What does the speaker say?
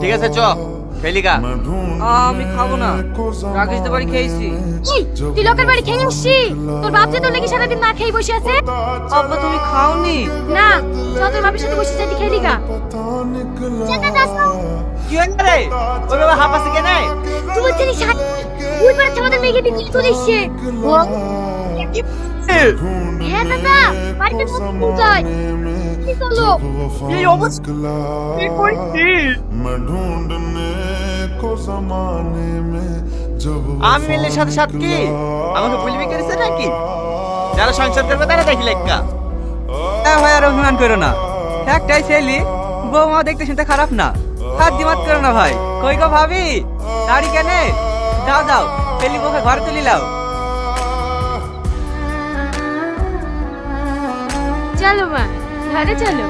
ঠিক আছে চ খেলিগা। আমি খাবো না, রাকেশ বাড়ি খেয়েছি। তুই লোকের বাড়ি খেয়ে আসছি? তোর বাপ যে তোর নাকি সারাদিন না খেয়ে বসে আছে। আব্বা তুমি খাওনি? না, চল তোর বাপের সাথে বসে যাই খেয়ে দিগা। কি হইল রে? ওই বাবা হাঁপাছে কেনে? তুই জানিস ওই পাড়া আমাদের মেয়েকে বিক্রি করে এসছে। হ্যাঁ দাদা, বাড়িতে নতুন যায়। কি চলো এই অবস্থা কি কইছিস? আমি মেলের সাথে সাথে কি আমাকে বলবি করেছে নাকি? যারা সংসার করবে তারা দেখি লেখা। হ্যাঁ ভাই, আর অভিমান করো না। একটাই ছেলে, বৌমা দেখতে শুনতে খারাপ না। হাত দিমাত করো না ভাই। কই গো ভাবি, গাড়ি কেনে? যাও যাও, ছেলে বউকে ঘরে তুলি লাও। চলো মা, ঘরে চলো।